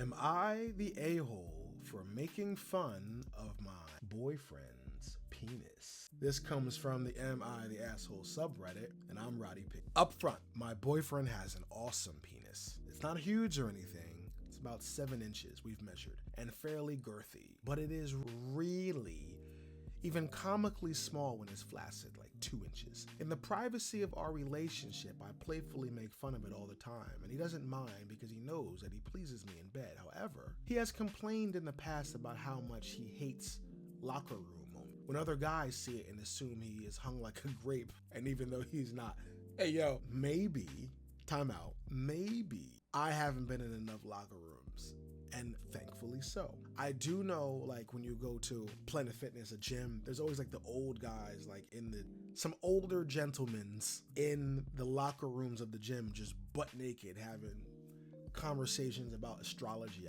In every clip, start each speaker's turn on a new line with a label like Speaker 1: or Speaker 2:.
Speaker 1: Am I the a-hole for making fun of my boyfriend's penis? This comes from the Am I the Asshole subreddit, and I'm Roddypannell. Up front, my boyfriend has an awesome penis. It's not huge or anything. It's about 7 inches we've measured, and fairly girthy, but it is really even comically small when it's flaccid, like 2 inches. In the privacy of our relationship, I playfully make fun of it all the time, and he doesn't mind because he knows that he pleases me in bed. However, he has complained in the past about how much he hates locker room moments, when other guys see it and assume he is hung like a grape, and even though he's not. Hey yo, maybe, time out, maybe I haven't been in enough locker rooms. And thankfully so. I do know, like, when you go to Planet Fitness, a gym, there's always like the old guys, like some older gentlemen's in the locker rooms of the gym, just butt naked, having conversations about astrology.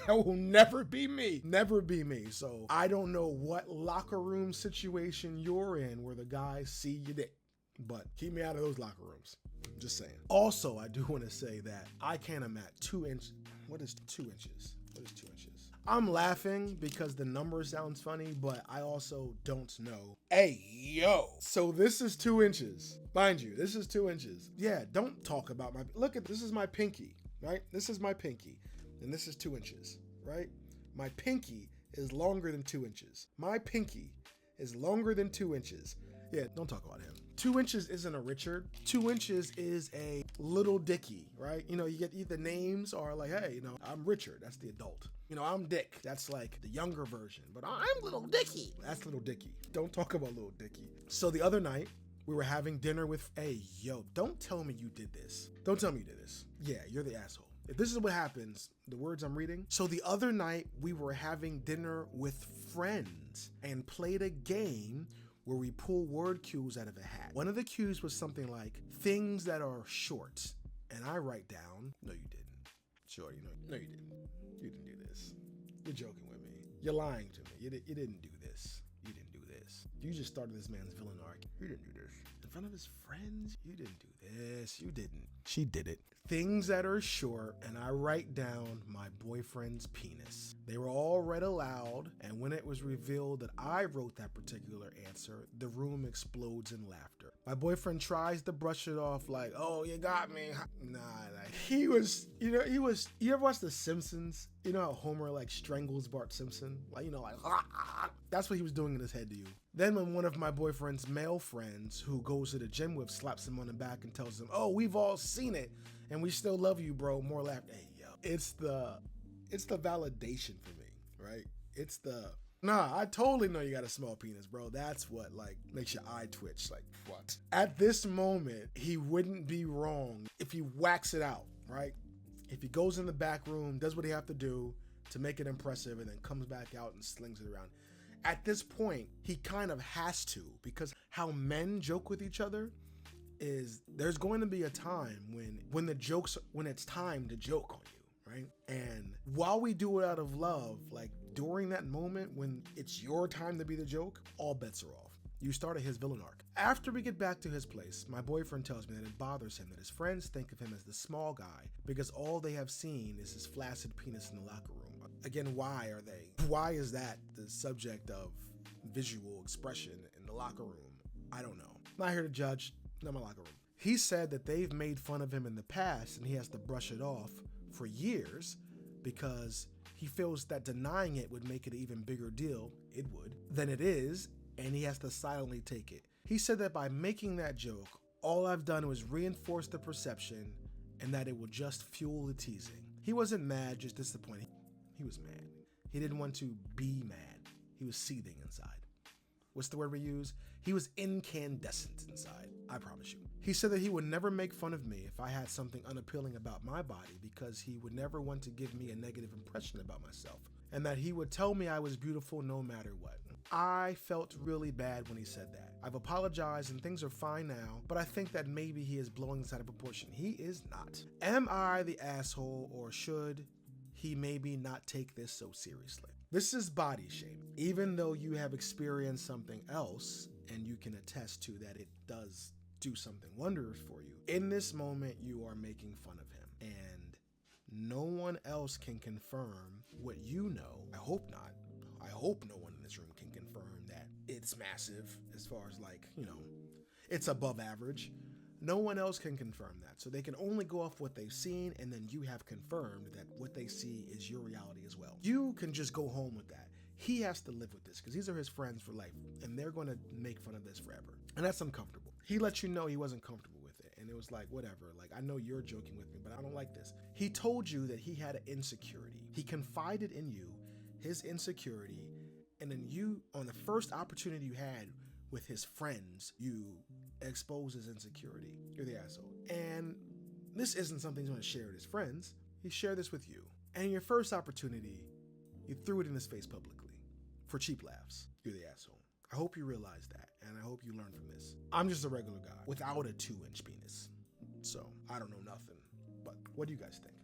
Speaker 1: That will never be me. Never be me. So I don't know what locker room situation you're in where the guys see you dick, but keep me out of those locker rooms. I'm just saying. Also, I do want to say that I can't imagine 2 inches. What is 2 inches? What is 2 inches? I'm laughing because the number sounds funny, but I also don't know. Hey, yo. So this is 2 inches. Mind you, this is 2 inches. Yeah, don't talk about this is my pinky, right? This is my pinky, and this is 2 inches, right? My pinky is longer than 2 inches. My pinky is longer than 2 inches. Yeah, don't talk about him. 2 inches isn't a Richard. 2 inches is a little Dicky, right? You know, you get the names are like, hey, you know, I'm Richard. That's the adult. You know, I'm Dick. That's like the younger version. But I'm Little Dicky. That's Little Dicky. Don't talk about Little Dicky. So the other night, we were having dinner with, hey, yo, don't tell me you did this. Don't tell me you did this. Yeah, you're the asshole. If this is what happens, the words I'm reading. So the other night, we were having dinner with friends and played a game where we pull word cues out of a hat. One of the cues was something like, things that are short. And I write down, no you didn't. Shorty, no you didn't. You didn't do this. You're joking with me. You're lying to me. You didn't do this. You didn't do this. You just started this man's villain arc. You didn't do this. In front of his friends, you didn't do this. You didn't. She did it. Things that are short, and I write down my boyfriend's penis. They were all read aloud, and when it was revealed that I wrote that particular answer, the room explodes in laughter. My boyfriend tries to brush it off like, oh, you got me. Nah, like, you ever watch The Simpsons? You know how Homer like strangles Bart Simpson? Like, you know, like, that's what he was doing in his head to you. Then when one of my boyfriend's male friends who goes to the gym with slaps him on the back and tells him, oh, we've all seen it and we still love you, bro. More laughter. Hey, yo. It's the validation for me, right? Nah, I totally know you got a small penis, bro. That's what like makes your eye twitch. Like, what? At this moment, he wouldn't be wrong if he whacks it out, right? If he goes in the back room, does what he have to do to make it impressive, and then comes back out and slings it around. At this point, he kind of has to, because how men joke with each other is there's going to be a time when it's time to joke on you, right? And while we do it out of love, like during that moment when it's your time to be the joke, all bets are off. You started his villain arc. After we get back to his place, my boyfriend tells me that it bothers him that his friends think of him as the small guy because all they have seen is his flaccid penis in the locker room. Again, why is that the subject of visual expression in the locker room? I don't know. Not here to judge, not my locker room. He said that they've made fun of him in the past and he has to brush it off for years because he feels that denying it would make it an even bigger deal, than it is, and he has to silently take it. He said that by making that joke, all I've done was reinforce the perception and that it will just fuel the teasing. He wasn't mad, just disappointed. He was mad. He didn't want to be mad. He was seething inside. What's the word we use? He was incandescent inside, I promise you. He said that he would never make fun of me if I had something unappealing about my body because he would never want to give me a negative impression about myself, and that he would tell me I was beautiful no matter what. I felt really bad when he said that. I've apologized and things are fine now, but I think that maybe he is blowing this out of proportion. He is not. Am I the asshole, or should he maybe not take this so seriously? This is body shaming. Even though you have experienced something else and you can attest to that it does do something wondrous for you, in this moment you are making fun of him. And no one else can confirm what you know. I hope not. I hope no one in this room can confirm that it's massive as far as like, you know, it's above average. No one else can confirm that. So they can only go off what they've seen, and then you have confirmed that what they see is your reality as well. You can just go home with that. He has to live with this because these are his friends for life, and they're going to make fun of this forever. And that's uncomfortable. He let you know he wasn't comfortable with it, and it was like, whatever, like, I know you're joking with me, but I don't like this. He told you that he had an insecurity. He confided in you his insecurity, and then you, on the first opportunity you had with his friends, you expose his insecurity. You're the asshole. And this isn't something he's going to share with his friends. He shared this with you. And your first opportunity, you threw it in his face publicly for cheap laughs. You're the asshole. I hope you realize that, and I hope you learn from this. I'm just a regular guy without a 2-inch penis. So I don't know nothing. But what do you guys think?